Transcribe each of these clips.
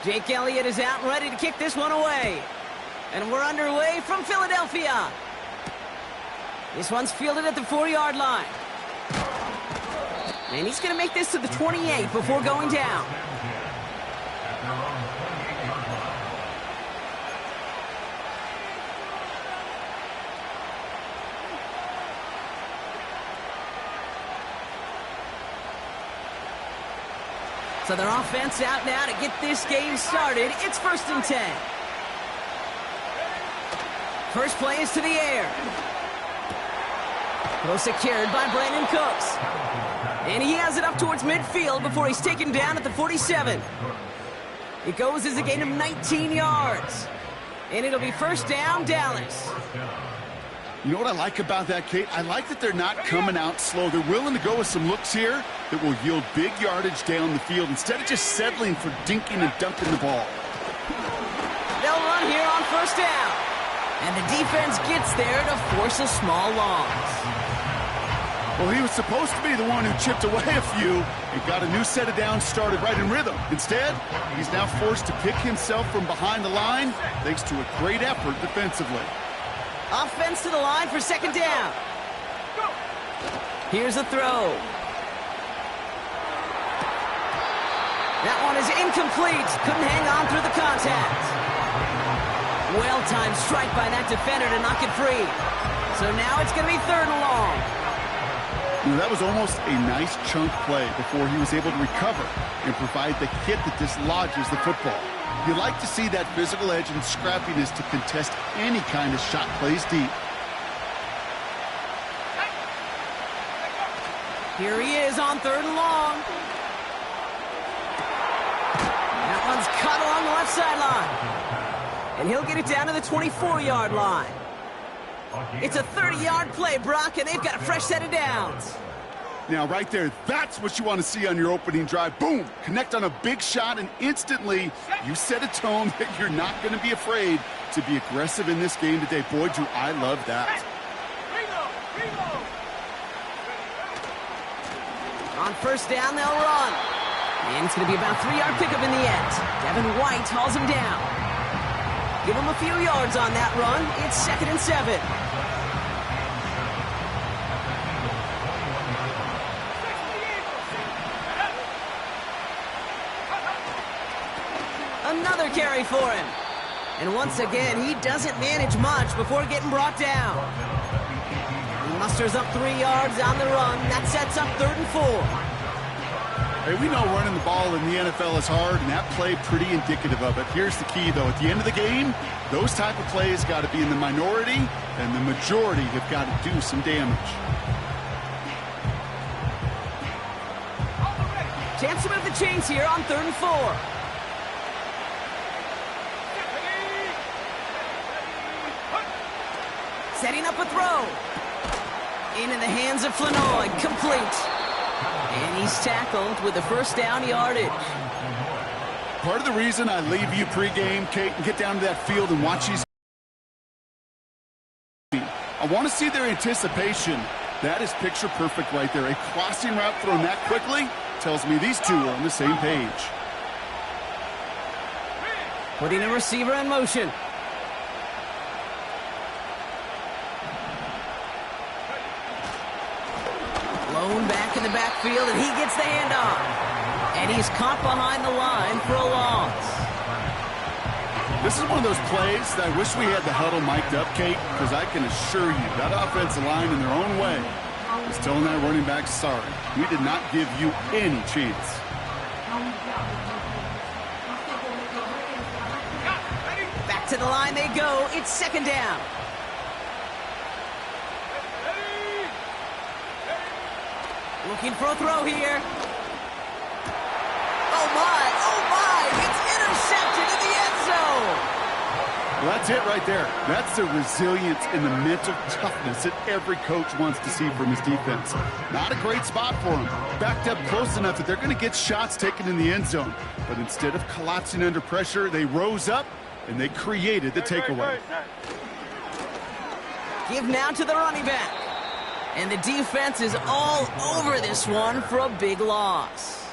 Jake Elliott is out and ready to kick this one away. And we're underway from Philadelphia. This one's fielded at the 4-yard line. And he's going to make this to the 28 before going down. So their offense out now to get this game started. It's 1st and 10. First play is to the air. Well secured by Brandon Cooks. And he has it up towards midfield before he's taken down at the 47. It goes as a gain of 19 yards. And it'll be 1st down, Dallas. You know what I like about that, Kate? I like that they're not coming out slow. They're willing to go with some looks here that will yield big yardage down the field instead of just settling for dinking and dunking the ball. They'll run here on 1st down. And the defense gets there to force a small loss. Well, he was supposed to be the one who chipped away a few and got a new set of downs started right in rhythm. Instead, he's now forced to pick himself from behind the line thanks to a great effort defensively. Offense to the line for 2nd down. Here's a throw. That one is incomplete. Couldn't hang on through the contact. Well-timed strike by that defender to knock it free. So now it's going to be 3rd and long. You know, that was almost a nice chunk play before he was able to recover and provide the hit that dislodges the football. You like to see that physical edge and scrappiness to contest any kind of shot plays deep. Here he is on 3rd and long. That one's cut along the left sideline. And he'll get it down to the 24-yard line. It's a 30-yard play, Brock, and they've got a fresh set of downs. Now, right there, that's what you want to see on your opening drive. Boom! Connect on a big shot, and instantly you set a tone that you're not going to be afraid to be aggressive in this game today. Boy, do I love that. On 1st down, they'll run. And it's going to be about a 3-yard pickup in the end. Devin White hauls him down. Give him a few yards on that run. It's 2nd and 7. Another carry for him. And once again, he doesn't manage much before getting brought down. He musters up 3 yards on the run. That sets up 3rd and 4. Hey, we know running the ball in the NFL is hard, and that play pretty indicative of it. Here's the key, though. At the end of the game, those type of plays got to be in the minority, and the majority have got to do some damage. Chance to move the chains here on 3rd and 4. Setting up a throw. In the hands of Flanoy. Complete. And he's tackled with the 1st down yardage. Part of the reason I leave you pregame, Kate, and get down to that field and watch these. I want to see their anticipation. That is picture perfect right there. A crossing route thrown that quickly tells me these two are on the same page. Putting a receiver in motion. Blown back in the backfield, and he gets the handoff. And he's caught behind the line for a loss. This is one of those plays that I wish we had the huddle mic'd up, Kate, because I can assure you that offensive line in their own way is telling that running back, sorry, we did not give you any chance. Back to the line they go. It's 2nd down. Looking for a throw here. Oh, my. It's intercepted in the end zone. Well, that's it right there. That's the resilience and the mental toughness that every coach wants to see from his defense. Not a great spot for him. Backed up close enough that they're going to get shots taken in the end zone. But instead of collapsing under pressure, they rose up and they created the takeaway. Give now to the running back. And the defense is all over this one for a big loss.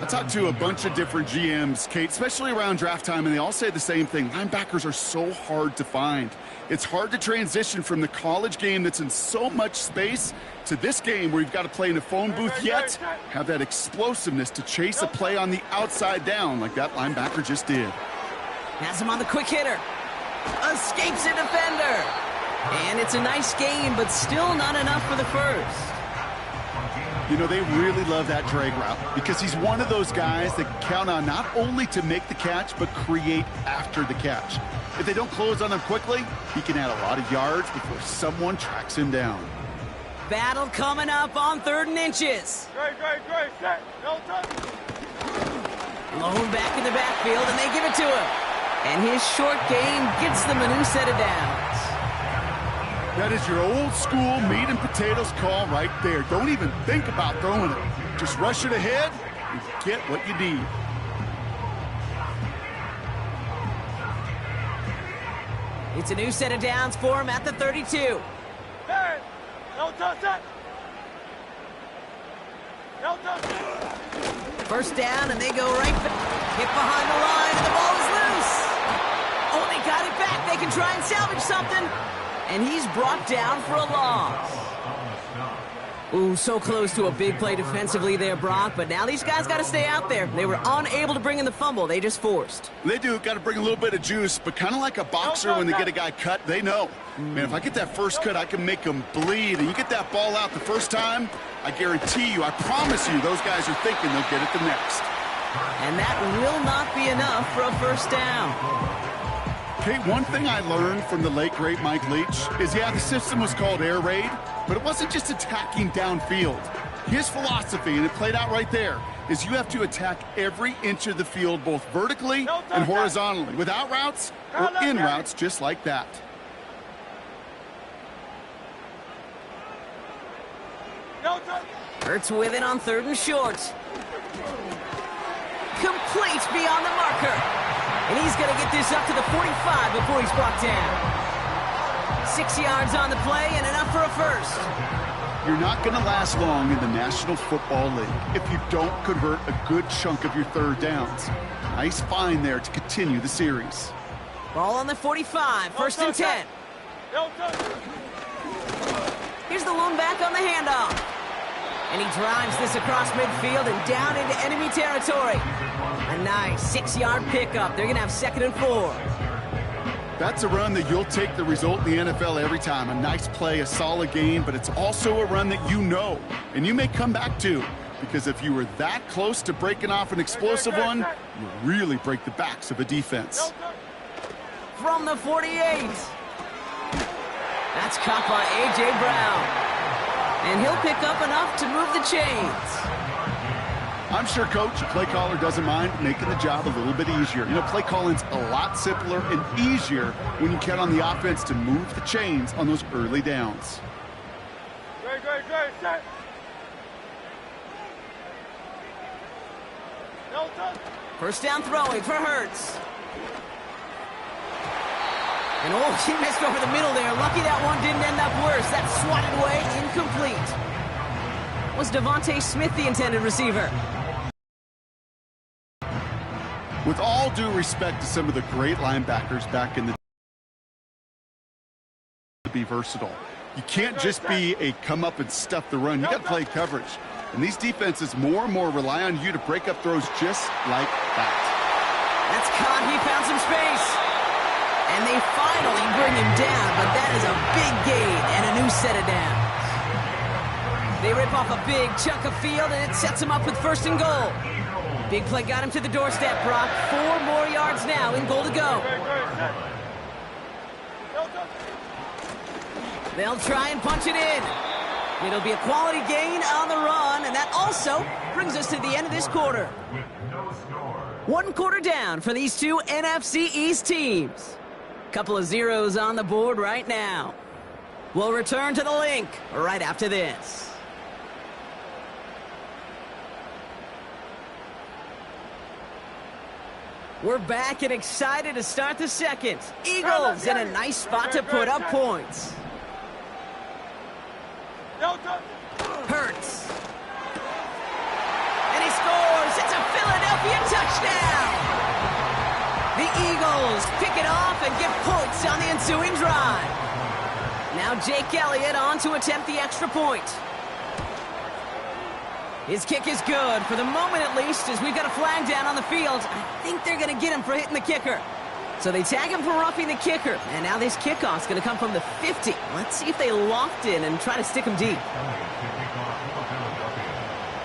I talked to a bunch of different GMs, Kate, especially around draft time, and they all say the same thing. Linebackers are so hard to find. It's hard to transition from the college game that's in so much space to this game where you've got to play in a phone booth, yet have that explosiveness to chase a play on the outside down like that linebacker just did. Has him on the quick hitter. Escapes a defender. And it's a nice game, but still not enough for the first. You know, they really love that drag route because he's one of those guys that can count on not only to make the catch, but create after the catch. If they don't close on him quickly, he can add a lot of yards before someone tracks him down. Battle coming up on 3rd and inches. Set. Lone back in the backfield, and they give it to him. And his short game gets them a new set of downs. That is your old school meat and potatoes call right there. Don't even think about throwing it. Just rush it ahead and get what you need. It's a new set of downs for him at the 32. First down, and they go right back. Hit behind the line, and the ball is loose. Oh, they got it back. They can try and salvage something. And he's brought down for a loss. Ooh, so close to a big play defensively there, Brock. But now these guys got to stay out there. They were unable to bring in the fumble. They just forced. They do. Got to bring a little bit of juice. But kind of like a boxer when they get a guy cut, they know. Man, if I get that first cut, I can make them bleed. And you get that ball out the first time, I guarantee you, I promise you, those guys are thinking they'll get it the next. And that will not be enough for a first down. Okay, one thing I learned from the late, great Mike Leach is, yeah, the system was called air raid, but it wasn't just attacking downfield. His philosophy, and it played out right there, is you have to attack every inch of the field, both vertically and horizontally, without routes or in routes, just like that. Hurts with it on 3rd and short. Complete beyond the marker. And he's going to get this up to the 45 before he's brought down. 6 yards on the play and enough for a first. You're not going to last long in the National Football League if you don't convert a good chunk of your 3rd downs. Nice find there to continue the series. Ball on the 45, 1st and 10. Here's the lone back on the handoff. And he drives this across midfield and down into enemy territory. A nice 6-yard pickup. They're going to have 2nd and 4. That's a run that you'll take the result in the NFL every time. A nice play, a solid game, but it's also a run that you know, and you may come back to, because if you were that close to breaking off an explosive one, you really break the backs of a defense. From the 48. That's caught by A.J. Brown. And he'll pick up enough to move the chains. I'm sure Coach, play caller, doesn't mind making the job a little bit easier. You know, play calling's a lot simpler and easier when you count on the offense to move the chains on those early downs. Set. First down throwing for Hurts. And oh, he missed over the middle there. Lucky that one didn't end up worse. That swatted away, incomplete. Was Devontae Smith the intended receiver? With all due respect to some of the great linebackers back in the to be versatile. You can't just be a come up and stuff the run. You got to play coverage. And these defenses more and more rely on you to break up throws just like that. That's caught. He found some space. And they finally bring him down, but that is a big gain and a new set of downs. They rip off a big chunk of field, and it sets him up with 1st and goal. Big play got him to the doorstep, Brock. 4 more yards now in goal to go. They'll try and punch it in. It'll be a quality gain on the run, and that also brings us to the end of this quarter. 1 quarter down for these two NFC East teams. Couple of zeros on the board right now. We'll return to the link right after this. We're back and excited to start the second. Eagles in a nice spot to put up points. Hurts. And he scores. It's a Philadelphia touchdown. The Eagles pick it off and get points on the ensuing drive. Now Jake Elliott on to attempt the extra point. His kick is good, for the moment at least, as we've got a flag down on the field. I think they're going to get him for hitting the kicker. So they tag him for roughing the kicker. And now this kickoff's going to come from the 50. Let's see if they locked in and try to stick him deep.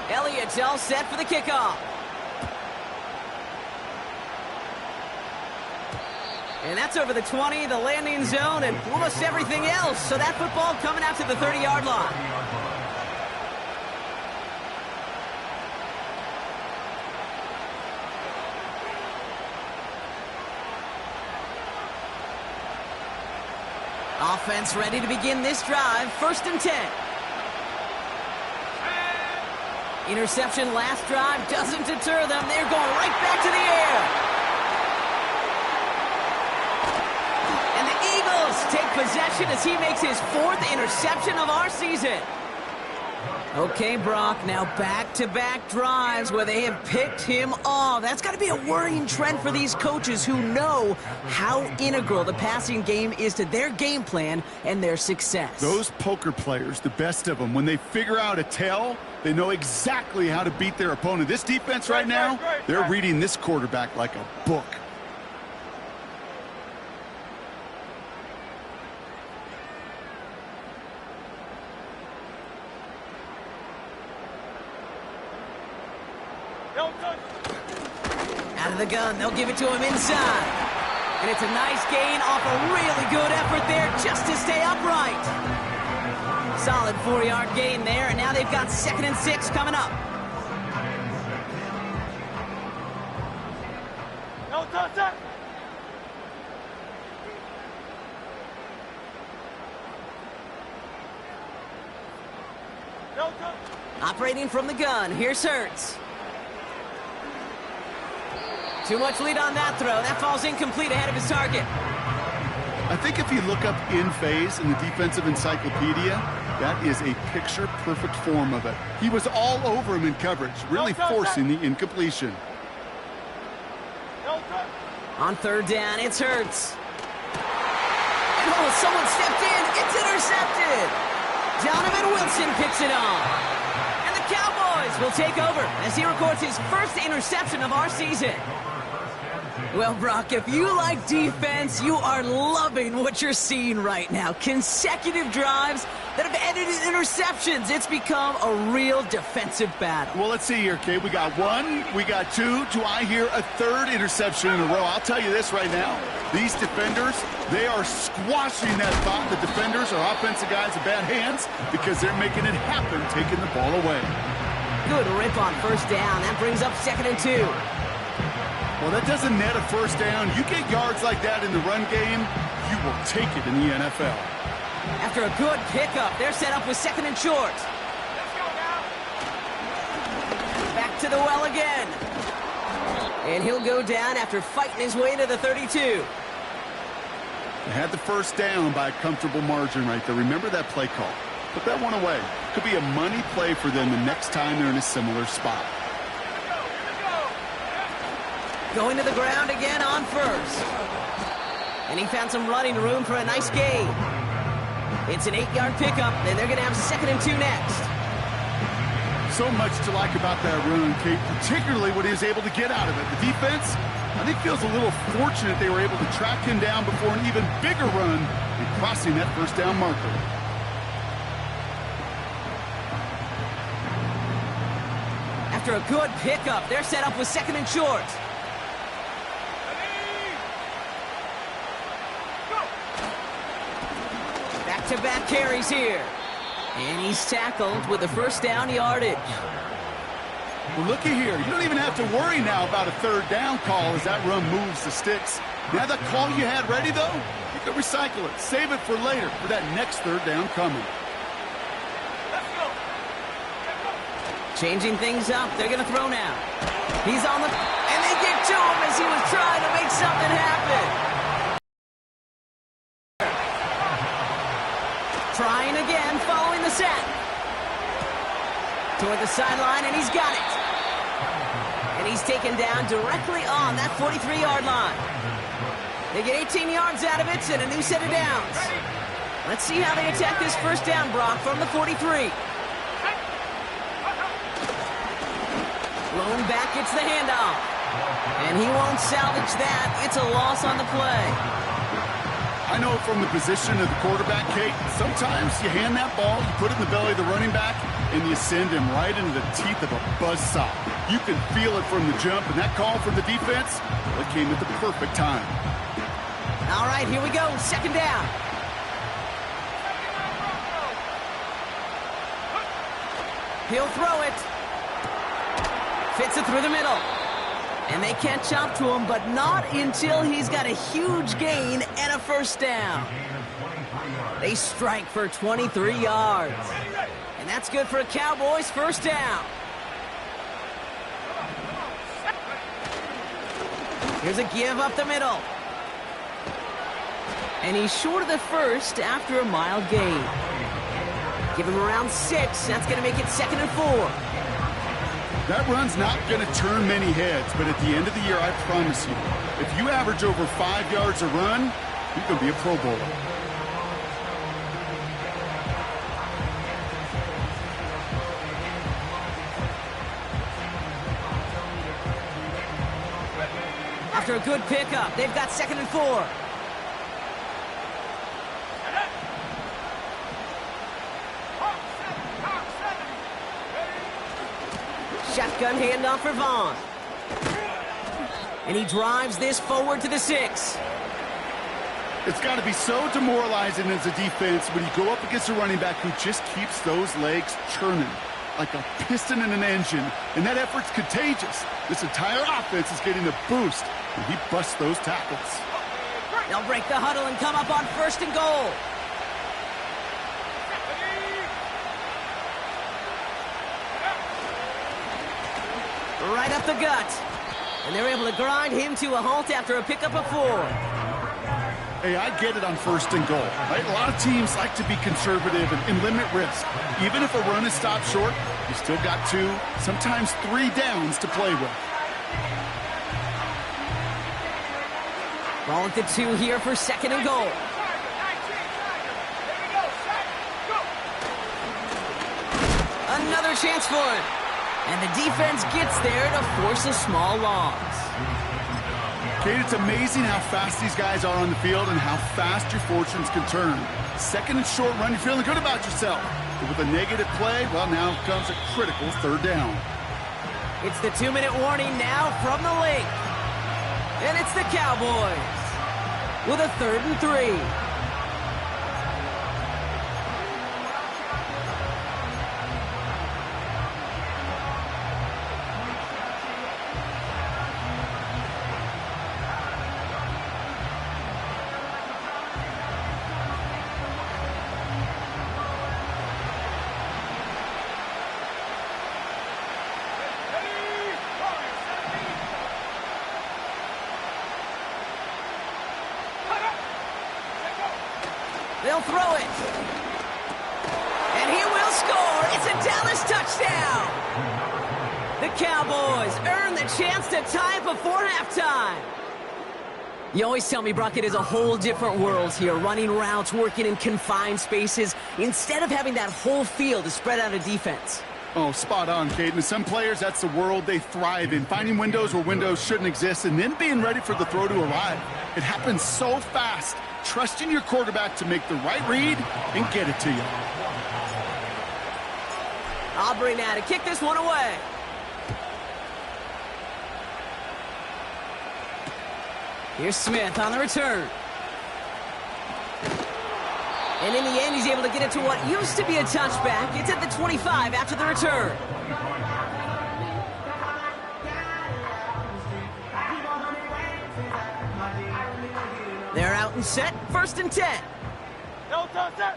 Elliott's all set for the kickoff. And that's over the 20, the landing zone, and almost everything else. So that football coming out to the 30-yard line. Offense ready to begin this drive. 1st and 10. Interception last drive doesn't deter them. They're going right back to the air. And the Eagles take possession as he makes his 4th interception of our season. Okay, Brock, now back-to-back drives where they have picked him off. That's got to be a worrying trend for these coaches who know how integral the passing game is to their game plan and their success. Those poker players, the best of them, when they figure out a tell, they know exactly how to beat their opponent. This defense right now, they're reading this quarterback like a book. Out of the gun, they'll give it to him inside. And it's a nice gain off a really good effort there just to stay upright. Solid 4-yard gain there, and now they've got 2nd and 6 coming up. Operating from the gun, here's Hurts. Too much lead on that throw. That falls incomplete ahead of his target. I think if you look up in phase in the defensive encyclopedia, that is a picture-perfect form of it. He was all over him in coverage, really forcing the incompletion. On 3rd down, it's Hurts. And oh, someone stepped in. It's intercepted. Donovan Wilson picks it off. And the Cowboys will take over as he records his 1st interception of our season. Well, Brock, if you like defense, you are loving what you're seeing right now. Consecutive drives that have ended in interceptions. It's become a real defensive battle. Well, let's see here, Kate. We got 1, we got 2. Do I hear a 3rd interception in a row? I'll tell you this right now. These defenders, they are squashing that thought the defenders or offensive guys in bad hands because they're making it happen, taking the ball away. Good rip on 1st down. That brings up 2nd and 2. Well, that doesn't net a 1st down. You get yards like that in the run game, you will take it in the NFL. After a good pickup, they're set up with 2nd and short. Back to the well again. And he'll go down after fighting his way to the 32. They had the 1st down by a comfortable margin right there. Remember that play call. Put that one away. Could be a money play for them the next time they're in a similar spot. Going to the ground again on 1st. And he found some running room for a nice gain. It's an 8-yard pickup, and they're going to have 2nd and 2 next. So much to like about that run, Kate, particularly what he was able to get out of it. The defense, I think, feels a little fortunate they were able to track him down before an even bigger run and crossing that 1st down marker. After a good pickup, they're set up with 2nd and short. Back-to-back carries here. And he's tackled with the 1st down yardage. Well, looky here. You don't even have to worry now about a 3rd down call as that run moves the sticks. Now that call you had ready, though, you can recycle it. Save it for later for that next 3rd down coming. Changing things up. They're going to throw now. He's on the... And they get to him as he was trying to make something happen. Trying again, following the set. Toward the sideline, and he's got it. And he's taken down directly on that 43-yard line. They get 18 yards out of it and a new set of downs. Let's see how they attack this first down, Brock, from the 43. Lone back gets the handoff. And he won't salvage that. It's a loss on the play. I know from the position of the quarterback, Kate, sometimes you hand that ball, you put it in the belly of the running back, and you send him right into the teeth of a buzzsaw. You can feel it from the jump, and that call from the defense, well, it came at the perfect time. All right, here we go. Second down. He'll throw it. Fits it through the middle. And they catch up to him, but not until he's got a huge gain and a first down. They strike for 23 yards. And that's good for a Cowboys first down. Here's a give up the middle. And he's short of the first after a mild gain. Give him around 6. That's going to make it 2nd and 4. That run's not going to turn many heads, but at the end of the year, I promise you, if you average over 5 yards a run, you're going to be a Pro Bowler. After a good pickup, they've got 2nd and 4. Shotgun handoff for Vaughn. And he drives this forward to the 6. It's got to be so demoralizing as a defense when you go up against a running back who just keeps those legs churning like a piston in an engine, and that effort's contagious. This entire offense is getting a boost, and he busts those tackles. They'll break the huddle and come up on 1st and goal. Right up the gut. And they're able to grind him to a halt after a pickup of 4. Hey, I get it on 1st and goal. Right? A lot of teams like to be conservative and limit risk. Even if a run is stopped short, you still got 2, sometimes 3 downs to play with. Ball at the 2 here for 2nd and goal. Another chance for it. And the defense gets there to force a small loss. Kate, it's amazing how fast these guys are on the field and how fast your fortunes can turn. 2nd and short run, you're feeling good about yourself. But with a negative play, well, now comes a critical 3rd down. It's the 2-minute warning now from the lake. And it's the Cowboys with a 3rd and 3. They'll throw it. And he will score. It's a Dallas touchdown. The Cowboys earn the chance to tie before halftime. You always tell me, Brock, it is a whole different world here, running routes, working in confined spaces, instead of having that whole field to spread out a defense. Oh, spot on, Caden. Some players, that's the world they thrive in, finding windows where windows shouldn't exist and then being ready for the throw to arrive. It happens so fast. Trusting your quarterback to make the right read and get it to you. Aubrey now to kick this one away. Here's Smith on the return. And in the end, he's able to get it to what used to be a touchback. It's at the 25 after the return. They're out and set, 1st and 10. No touch it.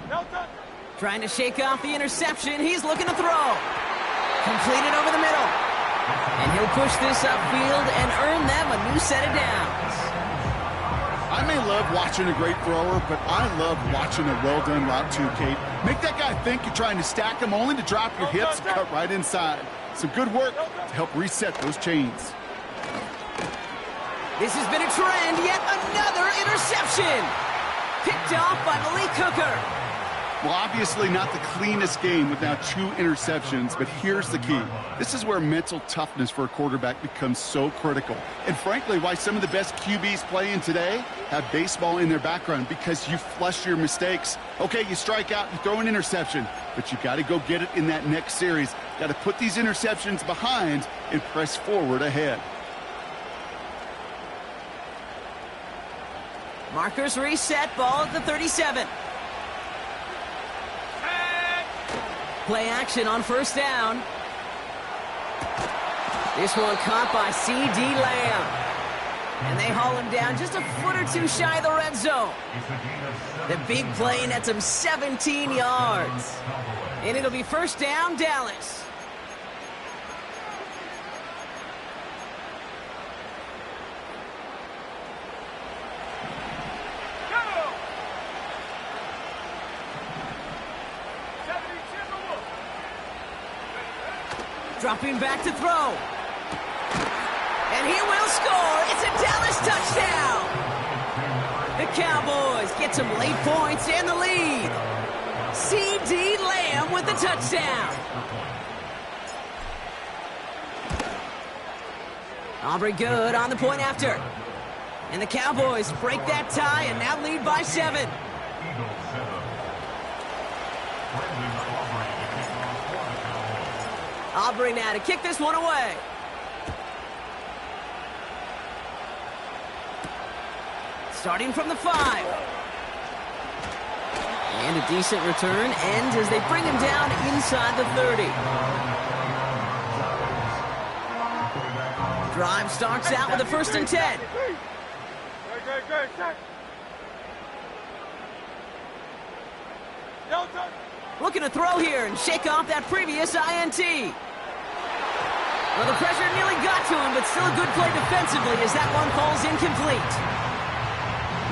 No touch. Trying to shake off the interception. He's looking to throw. Completed over the middle. And he'll push this upfield and earn them a new set of downs. I may love watching a great thrower, but I love watching a well-done route too, Kate. Make that guy think you're trying to stack him only to drop your hips and cut right inside. Some good work to help reset those chains. This has been a trend, yet another interception. Picked off by Malik Hooker. Well, obviously not the cleanest game with now 2 interceptions, but here's the key. This is where mental toughness for a quarterback becomes so critical. And frankly, why some of the best QBs playing today have baseball in their background, because you flush your mistakes. Okay, you strike out, you throw an interception, but you got to go get it in that next series. Got to put these interceptions behind and press forward ahead. Markers reset, ball at the 37. Play action on first down. This one caught by C.D. Lamb. And they haul him down just a foot or two shy of the red zone. The big play nets him 17 yards. And it'll be first down, Dallas. Dropping back to throw. And he will score. It's a Dallas touchdown. The Cowboys get some late points and the lead. C.D. Lamb with the touchdown. Aubrey Good on the point after. And the Cowboys break that tie and now lead by 7. Aubrey now to kick this one away. Starting from the 5. And a decent return ends as they bring him down inside the 30. Drive starts out with a 1st and 10. Looking to throw here and shake off that previous INT. Well, the pressure nearly got to him, but still a good play defensively as that one falls incomplete.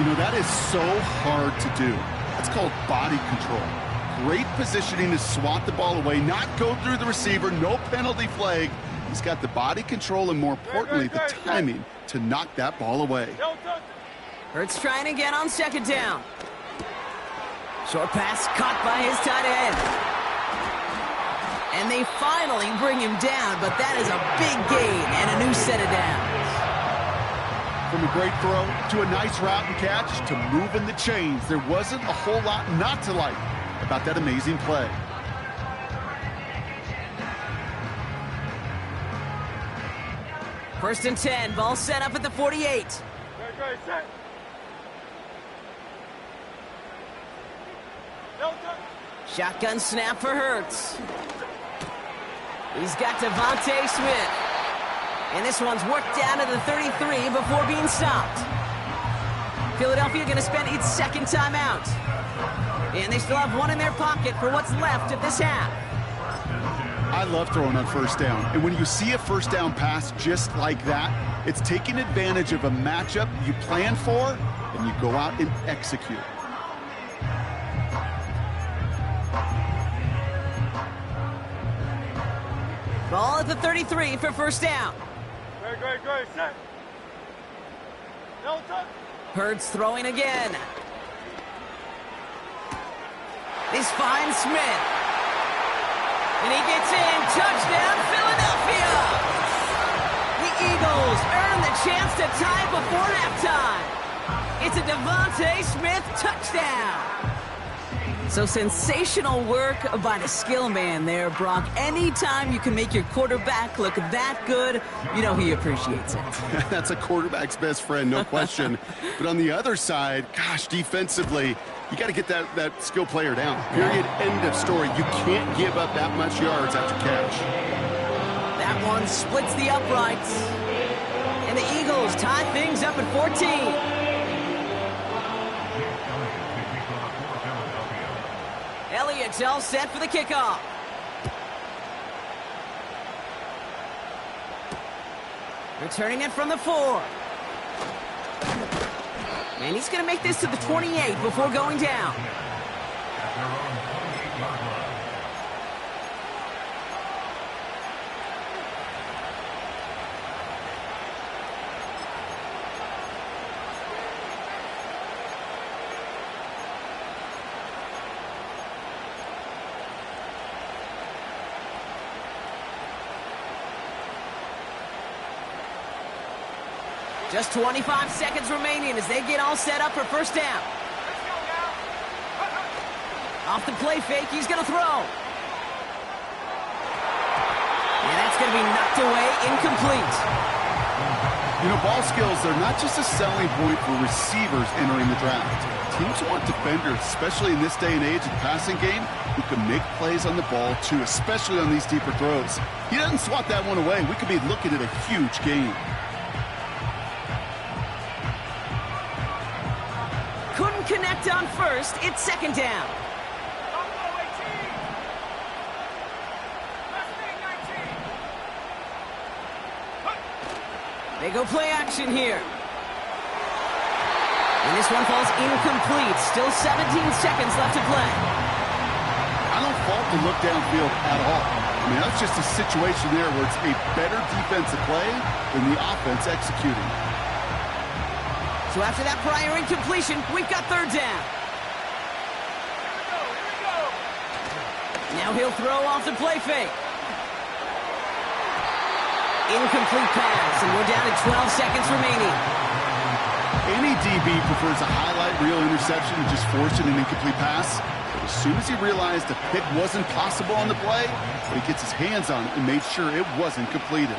You know, that is so hard to do. That's called body control. Great positioning to swat the ball away, not go through the receiver, no penalty flag. He's got the body control and, more importantly, the timing to knock that ball away. Hurts trying again on 2nd down. Short pass caught by his tight end. And they finally bring him down, but that is a big gain and a new set of downs. From a great throw to a nice route and catch to moving the chains, there wasn't a whole lot not to like about that amazing play. First and 10, ball set up at the 48. Shotgun snap for Hurts. He's got Devontae Smith. And this one's worked down to the 33 before being stopped. Philadelphia going to spend its 2nd timeout. And they still have one in their pocket for what's left of this half. I love throwing on 1st down. And when you see a 1st down pass just like that, it's taking advantage of a matchup you plan for, and you go out and execute. Ball at the 33 for 1st down. Great. Set. Hurts throwing again. This finds Smith. And he gets in. Touchdown, Philadelphia! The Eagles earn the chance to tie before halftime. It's a Devontae Smith touchdown. So sensational work by the skill man there, Brock. Anytime you can make your quarterback look that good, you know he appreciates it. That's a quarterback's best friend, no question. But on the other side, gosh, defensively, you got to get that skill player down. Period, end of story. You can't give up that much yards after catch. That one splits the uprights. And the Eagles tie things up at 14. Elliott's all set for the kickoff. Returning it from the 4. And he's going to make this to the 28 before going down. Just 25 seconds remaining as they get all set up for first down. Off the play fake, he's going to throw. And that's going to be knocked away, incomplete. You know, ball skills, they're not just a selling point for receivers entering the draft. Teams want defenders, especially in this day and age of the passing game, who can make plays on the ball too, especially on these deeper throws. He doesn't swat that one away. We could be looking at a huge game. Couldn't connect on first. It's second down. They go play action here. And this one falls incomplete. Still 17 seconds left to play. I don't fault the look downfield at all. I mean, that's just a situation there where it's a better defensive play than the offense executing. So after that prior incompletion, we've got third down. Now he'll throw off the play fake. Incomplete pass, and we're down to 12 seconds remaining. Any DB prefers a highlight reel interception to just forcing an incomplete pass. But as soon as he realized a pick wasn't possible on the play, he gets his hands on it and made sure it wasn't completed.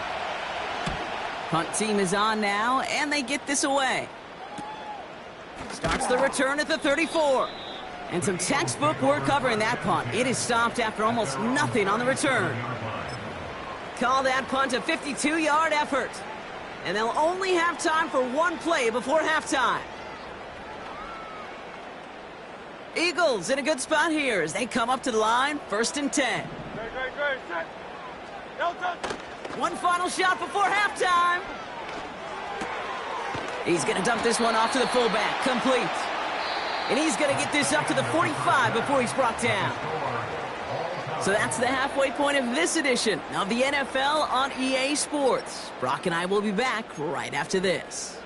Punt team is on now, and they get this away. Starts the return at the 34. And some textbook work covering that punt. It is stopped after almost nothing on the return. Call that punt a 52-yard effort. And they'll only have time for one play before halftime. Eagles in a good spot here as they come up to the line, 1st and 10. Great. Set. One final shot before halftime. He's going to dump this one off to the fullback. Complete. And he's going to get this up to the 45 before he's brought down. So that's the halfway point of this edition of the NFL on EA Sports. Brock and I will be back right after this.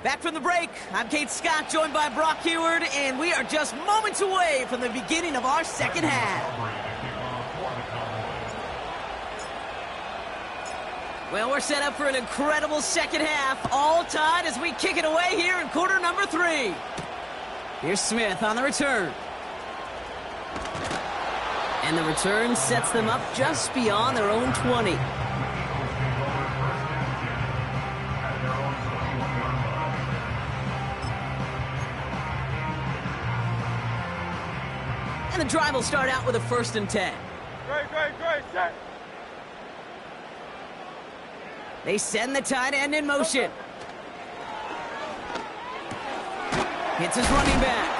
Back from the break, I'm Kate Scott, joined by Brock Heward, and we are just moments away from the beginning of our second half. Well, we're set up for an incredible second half, all tied as we kick it away here in quarter number 3. Here's Smith on the return. And the return sets them up just beyond their own 20. And the drive will start out with a 1st and 10. Great. Set. They send the tight end in motion. Hits his running back.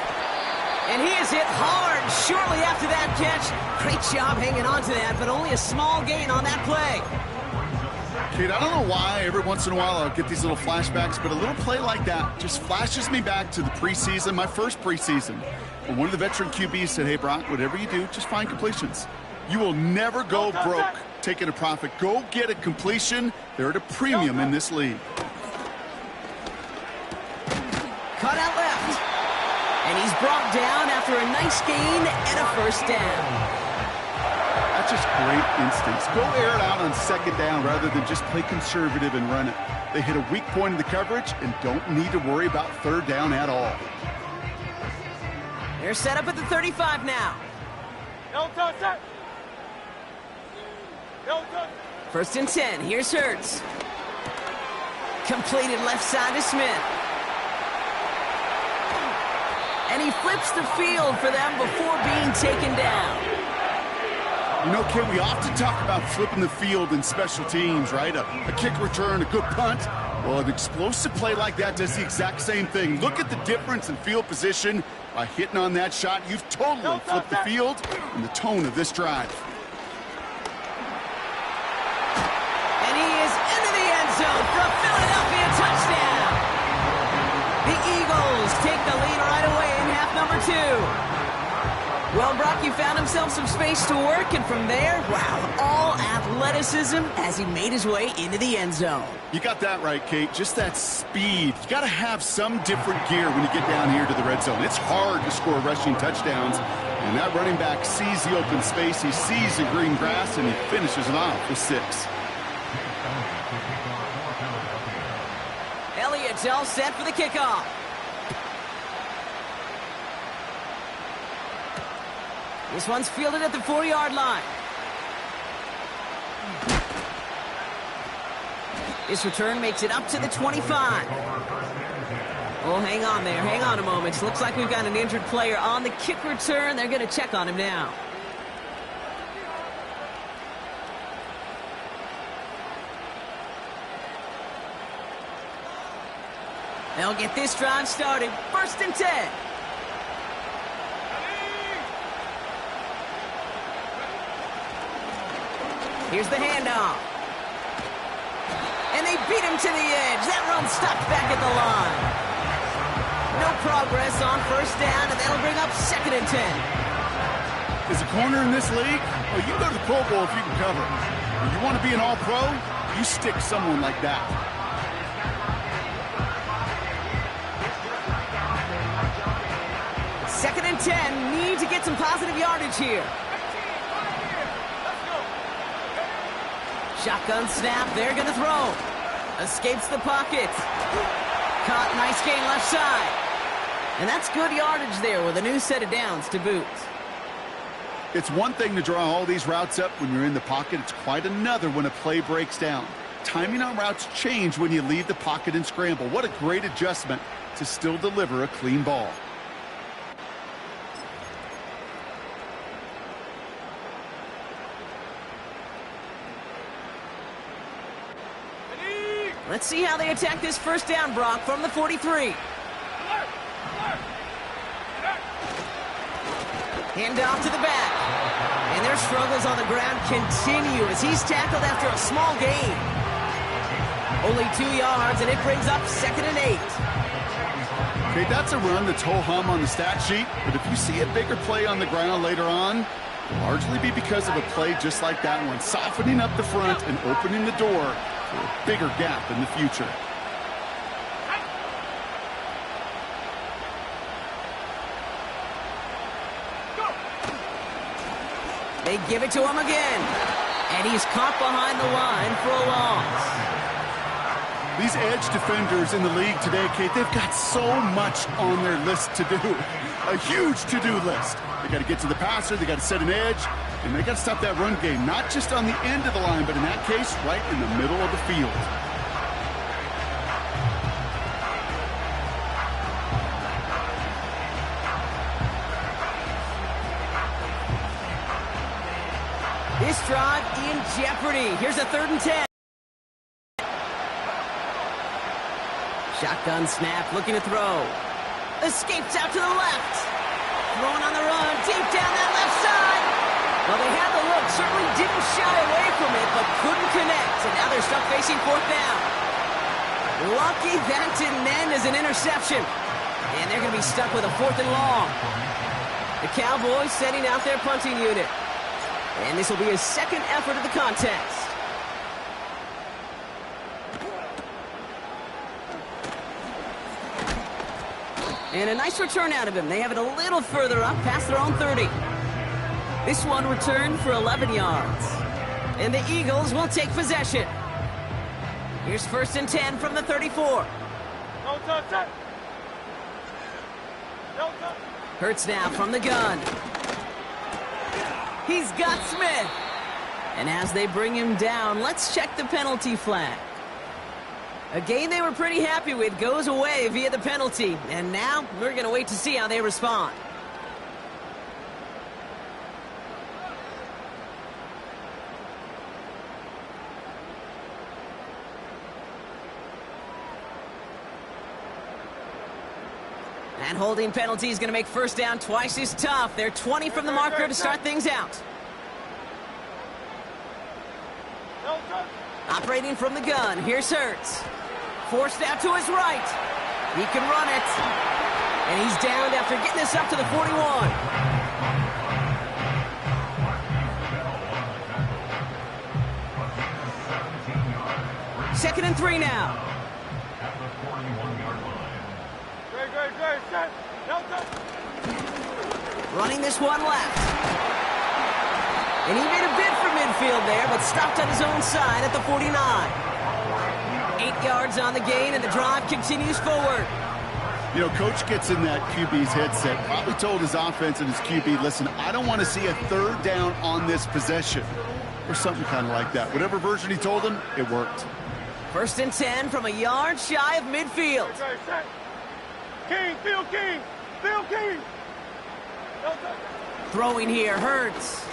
And he is hit hard shortly after that catch. Great job hanging on to that, but only a small gain on that play. Kate, I don't know why every once in a while I'll get these little flashbacks, but a little play like that just flashes me back to the preseason, my first preseason. When one of the veteran QBs said, hey, Brock, whatever you do, just find completions. You will never go broke taking a profit. Go get a completion. They're at a premium in this league. Cut out left. And he's brought down after a nice gain and a 1st down. That's just great instincts. Go air it out on 2nd down rather than just play conservative and run it. They hit a weak point in the coverage and don't need to worry about 3rd down at all. They're set up at the 35 now. Set. 1st and 10. Here's Hurts. Completed left side to Smith. And he flips the field for them before being taken down. You know, Ken, we often talk about flipping the field in special teams, right? A kick return, a good punt. Well, an explosive play like that does the exact same thing. Look at the difference in field position. By hitting on that shot, you've totally flipped the field and the tone of this drive. And he is take the lead right away in half number 2. Well, Brock, he found himself some space to work, and from there, wow, all athleticism as he made his way into the end zone. You got that right, Kate. Just that speed. You got to have some different gear when you get down here to the red zone. It's hard to score rushing touchdowns, and that running back sees the open space, he sees the green grass, and he finishes it off with 6. Elliott's all set for the kickoff. This one's fielded at the 4-yard line. This return makes it up to the 25. Oh, hang on there. Hang on a moment. Looks like we've got an injured player on the kick return. They're going to check on him now. They'll get this drive started. 1st and 10. Here's the handoff. And they beat him to the edge. That run stopped back at the line. No progress on 1st down, and that'll bring up 2nd and 10. Is a corner in this league? Well, you go to the Pro Bowl if you can cover. If you want to be an all-pro, you stick someone like that. Second and 10. Need to get some positive yardage here. Shotgun snap, they're going to throw. Escapes the pocket. Caught, nice gain left side. And that's good yardage there with a new set of downs to boot. It's one thing to draw all these routes up when you're in the pocket. It's quite another when a play breaks down. Timing on routes change when you leave the pocket and scramble. What a great adjustment to still deliver a clean ball. Let's see how they attack this 1st down, Brock, from the 43. Hand off to the back. And their struggles on the ground continue as he's tackled after a small gain. Only 2 yards, and it brings up 2nd and 8. Okay, that's a run that's ho-hum on the stat sheet, but if you see a bigger play on the ground later on, it'll largely be because of a play just like that one, softening up the front and opening the door for a bigger gap in the future. They give it to him again, and he's caught behind the line for a loss. These edge defenders in the league today, Kate, they've got so much on their list to do. A huge to-do list. They got to get to the passer, they got to set an edge, and they got to stop that run game, not just on the end of the line, but in that case, right in the middle of the field. This drive in jeopardy. Here's a 3rd and 10. Shotgun snap, looking to throw. Escapes out to the left. Throwing on the run, deep down that left side. Well, they had the look, certainly didn't shy away from it, but couldn't connect. And now they're stuck facing 4th down. Lucky that didn't end as an interception. And they're going to be stuck with a 4th and long. The Cowboys setting out their punting unit. And this will be his 2nd effort of the contest. And a nice return out of him. They have it a little further up, past their own 30. This one returned for 11 yards. And the Eagles will take possession. Here's 1st and 10 from the 34. Hurts now from the gun. He's got Smith. And as they bring him down, let's check the penalty flag. A game they were pretty happy with goes away via the penalty. And now we're going to wait to see how they respond. And holding penalty is going to make 1st down twice as tough. They're 20 from the marker to start things out. Operating from the gun, here's Hurts. Forced out to his right. He can run it. And he's downed after getting this up to the 41. Second and 3 now. Great, set. Delta. Running this one left. And he made a bid for midfield there, but stopped on his own side at the 49. 8 yards on the gain, and the drive continues forward. You know, Coach gets in that QB's headset, probably told his offense and his QB, listen, I don't want to see a third down on this possession. Or something kind of like that. Whatever version he told him, it worked. First and 10 from a yard shy of midfield. Great, set. King, Field King. Field King. Delta. Throwing here hurts.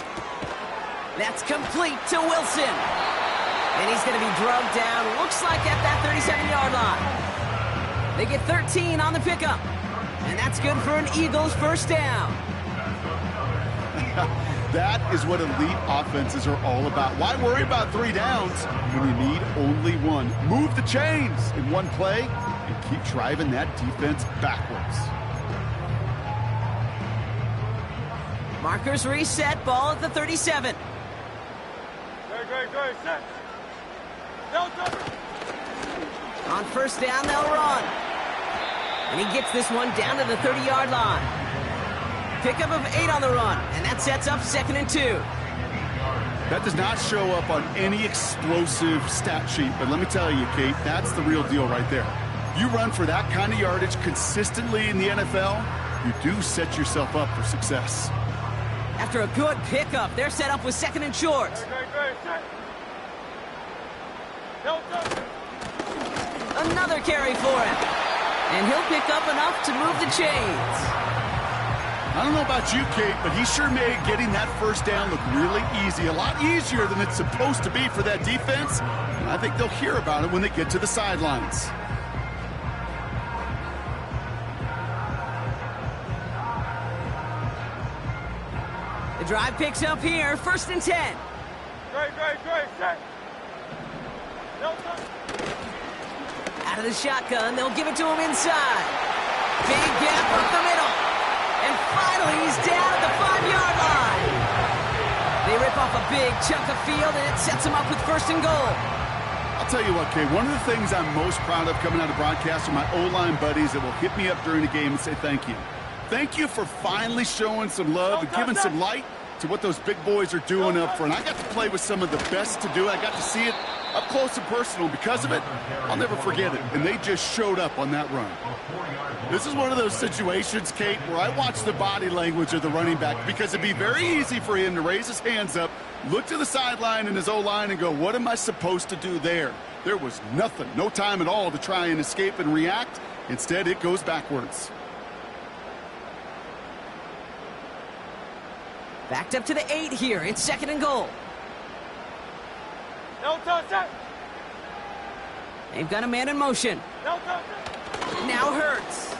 That's complete to Wilson. And he's going to be drugged down, looks like at that 37-yard line. They get 13 on the pickup. And that's good for an Eagles first down. That is what elite offenses are all about. Why worry about 3 downs when you need only one? Move the chains in one play and keep driving that defense backwards. Markers reset, ball at the 37. Great, set. Delta. On first down, they'll run. And he gets this one down to the 30-yard line. Pickup of 8 on the run, and that sets up second and 2. That does not show up on any explosive stat sheet, but let me tell you, Kate, that's the real deal right there. You run for that kind of yardage consistently in the NFL, you do set yourself up for success. After a good pickup, they're set up with second and short. Great, set. Delta. Another carry for him. And he'll pick up enough to move the chains. I don't know about you, Kate, but he sure made getting that first down look really easy. A lot easier than it's supposed to be for that defense. And I think they'll hear about it when they get to the sidelines. The drive picks up here, first and 10. Great, set. Delta. Out of the shotgun, they'll give it to him inside. Big gap up the middle. And finally, he's down at the 5-yard line. They rip off a big chunk of field, and it sets him up with first and goal. I'll tell you what, Kate, one of the things I'm most proud of coming out of broadcast are my O-line buddies that will hit me up during the game and say thank you. Thank you for finally showing some love and giving some light to what those big boys are doing up front. I got to play with some of the best to do it. I got to see it up close and personal. Because of it, I'll never forget it. And they just showed up on that run. This is one of those situations, Kate, where I watch the body language of the running back because it'd be very easy for him to raise his hands up, look to the sideline in his O-line and go, what am I supposed to do there? There was nothing, no time at all to try and escape and react. Instead, it goes backwards. Backed up to the 8 here. It's second and goal. Delta, set. They've got a man in motion. Delta, set. Now Hurts.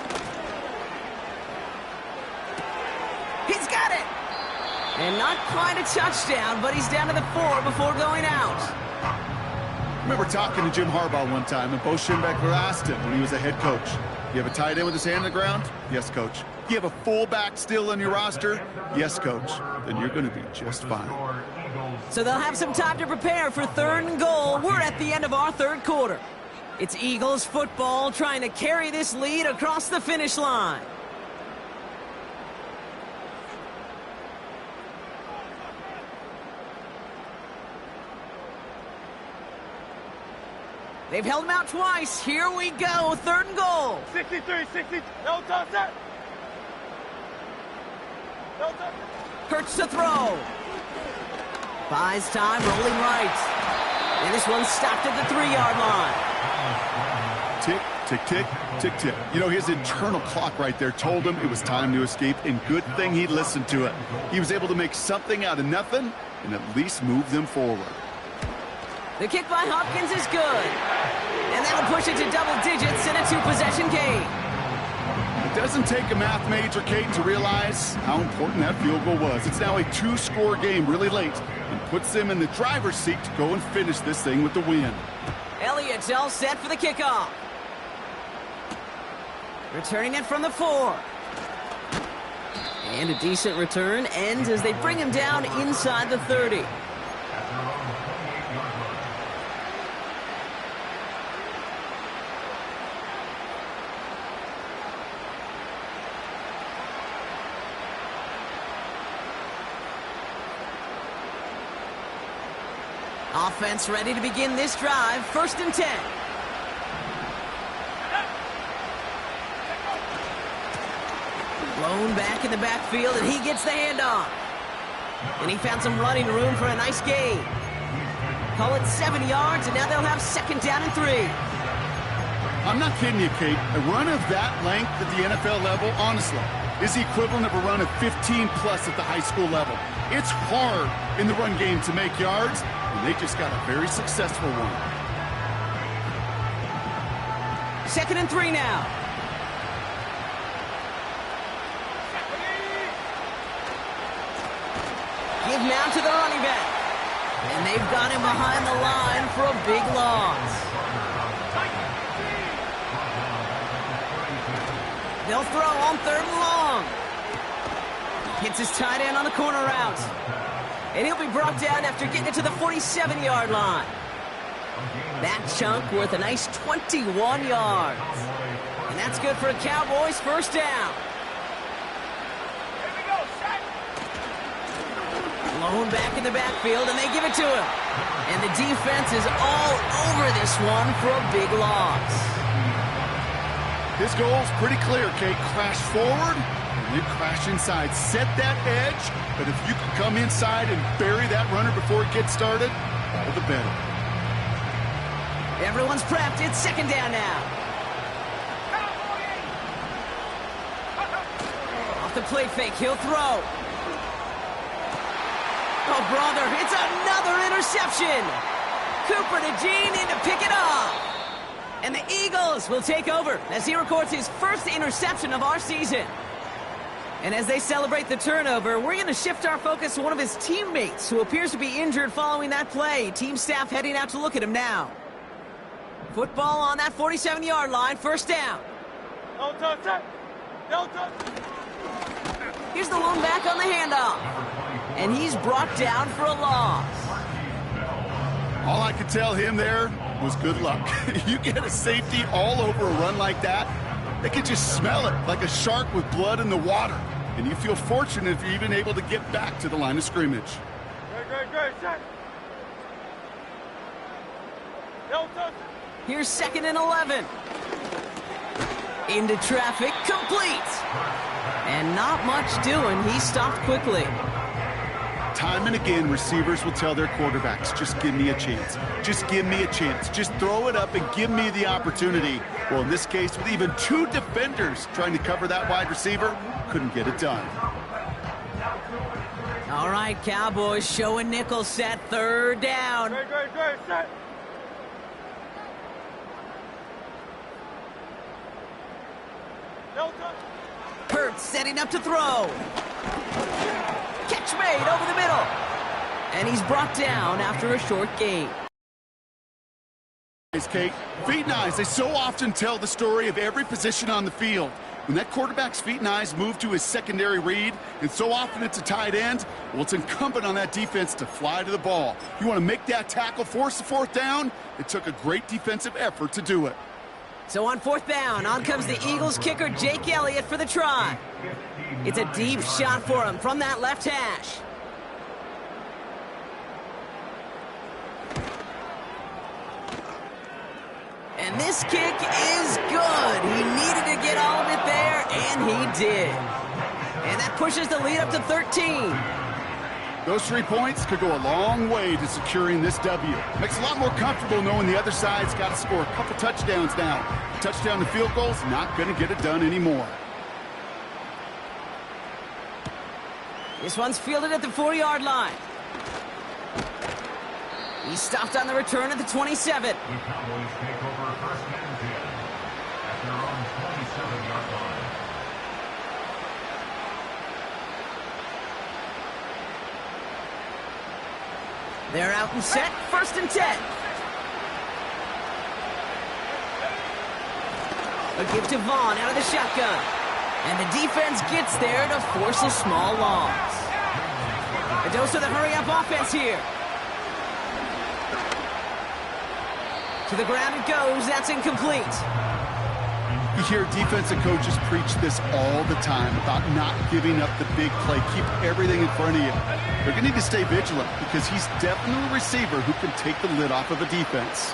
He's got it. And not quite a touchdown, but he's down to the 4 before going out. I remember talking to Jim Harbaugh one time, and Bo Schembechler asked him when he was a head coach, you have a tight end with his hand on the ground? Yes, coach. You have a fullback still on your roster? Yes, coach. Then you're going to be just fine. So they'll have some time to prepare for third and goal. We're at the end of our third quarter. It's Eagles football trying to carry this lead across the finish line. They've held him out twice. Here we go. Third and goal. 63, 60. Delta, set. Delta. Hurts to throw. Buys time, rolling right. And this one's stopped at the 3-yard line. Tick, tick, tick, tick, tick. You know, his internal clock right there told him it was time to escape, and good thing he listened to it. He was able to make something out of nothing and at least move them forward. The kick by Hopkins is good. And that'll push it to double digits in a 2-possession game. It doesn't take a math major, Kate, to realize how important that field goal was. It's now a 2-score game really late and puts them in the driver's seat to go and finish this thing with the win. Elliott's all set for the kickoff. Returning it from the 4. And a decent return ends as they bring him down inside the 30. Offense ready to begin this drive. 1st and 10. Blown back in the backfield, and he gets the handoff. And he found some running room for a nice gain. Call it 7 yards, and now they'll have 2nd down and 3. I'm not kidding you, Kate. A run of that length at the NFL level, honestly, is the equivalent of a run of 15-plus at the high school level. It's hard in the run game to make yards, and they just got a very successful one. 2nd and 3 now. Give now to the running back. And they've got him behind the line for a big loss. They'll throw on 3rd and long. Hits his tight end on the corner route. And he'll be brought down after getting it to the 47-yard line. That chunk worth a nice 21 yards. And that's good for a Cowboys 1st down. Blown back in the backfield, and they give it to him. And the defense is all over this one for a big loss. His goal's pretty clear, Kate. Crash forward, and then crash inside. Set that edge, but if you can come inside and bury that runner before it gets started, all the better. Everyone's prepped. It's 2nd down now. Off the play fake, he'll throw. Oh, brother, it's another interception. Cooper to Gene in to pick it up. And the Eagles will take over as he records his 1st interception of our season. And as they celebrate the turnover, we're going to shift our focus to one of his teammates who appears to be injured following that play. Team staff heading out to look at him now. Football on that 47-yard line, 1st down. Don't touch it. Don't touch it. Here's the lone back on the handoff. And he's brought down for a loss. All I could tell him there was good luck. You get a safety all over a run like that, they can just smell it like a shark with blood in the water. And you feel fortunate if you're even able to get back to the line of scrimmage. Great, shot. Don't touch it. Here's 2nd and 11. Into traffic, complete. And not much doing. He stopped quickly. Time and again, receivers will tell their quarterbacks, just give me a chance. Just give me a chance. Just throw it up and give me the opportunity. Well, in this case, with even 2 defenders trying to cover that wide receiver, couldn't get it done. All right, Cowboys showing nickel set, 3rd down. Great, set. Don't touch it. Hurts setting up to throw. Catch made over the middle. And he's brought down after a short gain. Kate, feet and eyes, they so often tell the story of every position on the field. When that quarterback's feet and eyes move to his secondary read, and so often it's a tight end, well, it's incumbent on that defense to fly to the ball. You want to make that tackle, force the 4th down? It took a great defensive effort to do it. So on 4th down, on comes the Eagles kicker, Jake Elliott, for the try. It's a deep shot for him from that left hash. And this kick is good. He needed to get all of it there, and he did. And that pushes the lead up to 13. Those 3 points could go a long way to securing this W. Makes it a lot more comfortable knowing the other side's got to score a couple touchdowns now. Touchdown to field goals, not going to get it done anymore. This one's fielded at the 4-yard line. He stopped on the return at the 27. The Cowboys take over 1st and 10 at their own 27-yard line. They're out and set, 1st and 10. A give to Vaughn out of the shotgun. And the defense gets there to force a small loss. A dose of the hurry-up offense here. To the ground it goes. That's incomplete. You hear defensive coaches preach this all the time about not giving up the big play. Keep everything in front of you. They're going to need to stay vigilant because he's definitely a receiver who can take the lid off of a defense.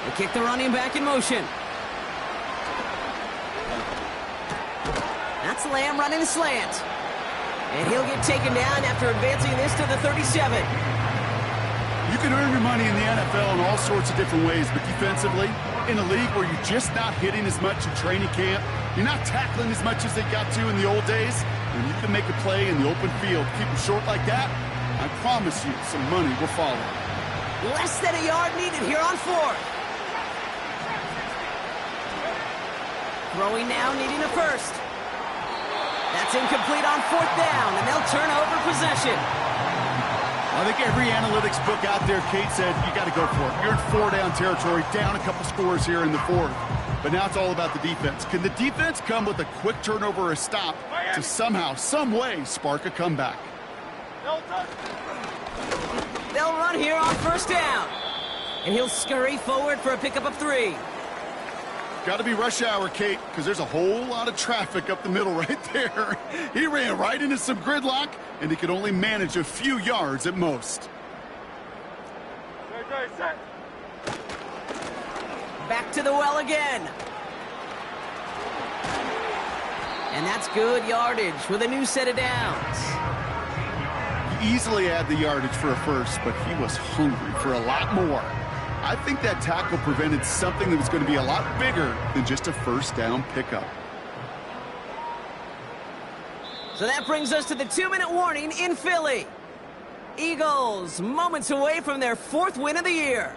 They kick the running back in motion. That's Lamb running a slant. And he'll get taken down after advancing this to the 37. You can earn your money in the NFL in all sorts of different ways, but defensively, in a league where you're just not hitting as much in training camp, you're not tackling as much as they got to in the old days, and you can make a play in the open field. Keep them short like that, I promise you some money will follow. Less than a yard needed here on fourth. Throwing now, needing a first. That's incomplete on fourth down, and they'll turn over possession. I think every analytics book out there, Kate said, you got to go for it. You're in four-down territory, down a couple scores here in the fourth. But now it's all about the defense. Can the defense come with a quick turnover or a stop to somehow, some way, spark a comeback? They'll run here on first down. And he'll scurry forward for a pickup of 3. Got to be rush hour, Kate, because there's a whole lot of traffic up the middle right there. He ran right into some gridlock, and he could only manage a few yards at most. Back to the well again. And that's good yardage with a new set of downs. He easily had the yardage for a first, but he was hungry for a lot more. I think that tackle prevented something that was going to be a lot bigger than just a first down pickup. So that brings us to the 2-minute warning in Philly. Eagles moments away from their 4th win of the year.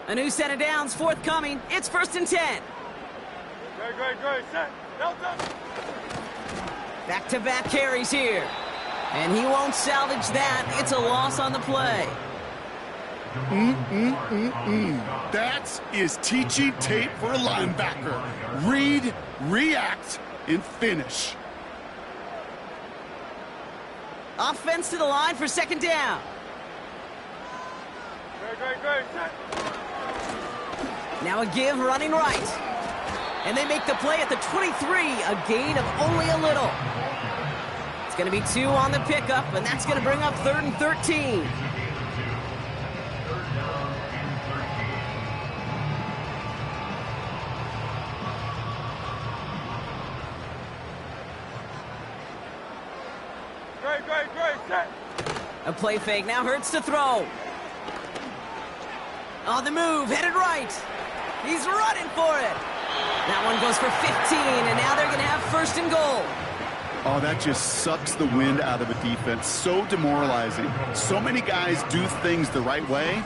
A new set of downs forthcoming. It's 1st and 10. Great. Set. Back-to-back carries here. And he won't salvage that. It's a loss on the play. That is teaching tape for a linebacker. Read, react, and finish. Offense to the line for 2nd down. Great. Set. Now a give running right. And they make the play at the 23, a gain of only a little. It's going to be 2 on the pickup, and that's going to bring up 3rd and 13. Great. Set. A play fake now hurts to throw. On the move, headed right. He's running for it. That one goes for 15, and now they're going to have 1st and goal. Oh, that just sucks the wind out of a defense. So demoralizing. So many guys do things the right way,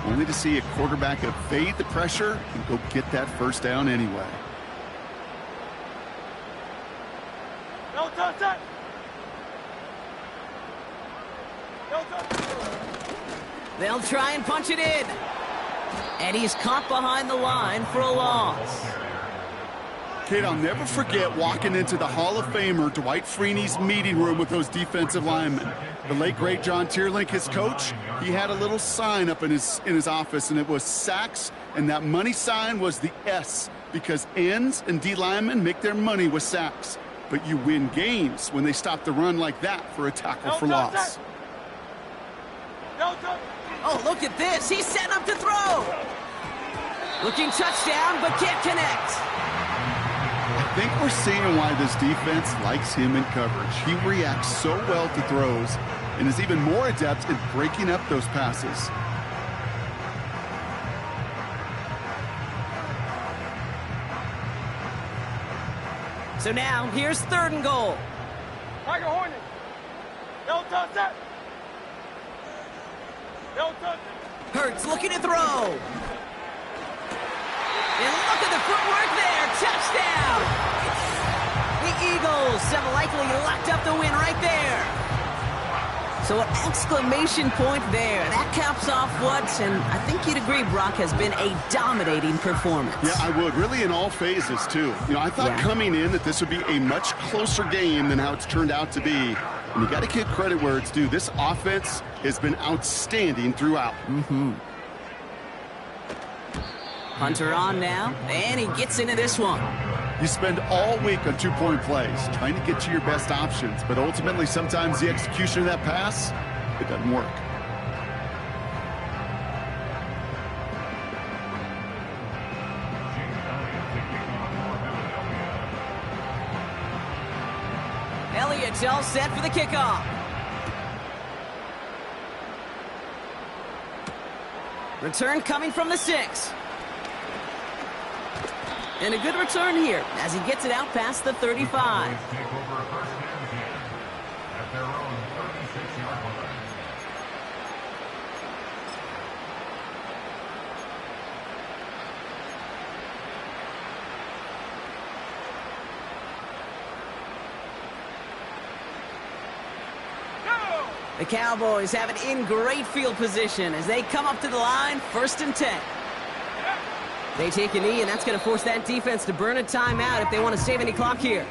only to see a quarterback evade the pressure and go get that first down anyway. No touch. They'll try and punch it in. And he's caught behind the line for a loss. Kate, I'll never forget walking into the Hall of Famer Dwight Freeney's meeting room with those defensive linemen. The late, great John Tierlink, his coach, he had a little sign up in his office, and it was sacks, and that money sign was the S, because ends and D linemen make their money with sacks. But you win games when they stop the run like that for a tackle for loss. Oh, look at this. He's setting up to throw. Looking touchdown, but can't connect. I think we're seeing why this defense likes him in coverage. He reacts so well to throws and is even more adept in breaking up those passes. So now, here's 3rd and goal. Tiger Hornet. No touch that. No touch. Hurts looking to throw. And look at the footwork there. Touchdown. The Eagles have likely locked up the win right there. So an exclamation point there. That caps off what, and I think you'd agree, Brock, has been a dominating performance. Yeah, I would. Really in all phases, too. You know, I thought coming in that this would be a much closer game than how it's turned out to be. And you got to give credit where it's due. This offense has been outstanding throughout. Hunter on now, and he gets into this one. You spend all week on two-point plays trying to get to your best options, but ultimately sometimes the execution of that pass, it doesn't work. Elliott's all set for the kickoff. Return coming from the 6. And a good return here as he gets it out past the 35. Take over first and 10 at their own 36-yard line. The Cowboys have it in great field position as they come up to the line, 1st and 10. They take a knee, and that's going to force that defense to burn a timeout if they want to save any clock here.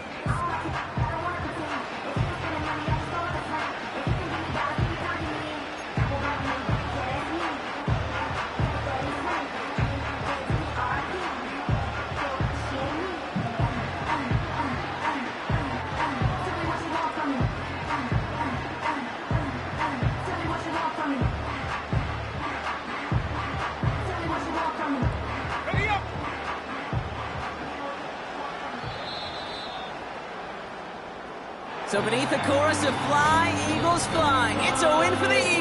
So beneath the chorus of Fly, Eagles flying, it's a win for the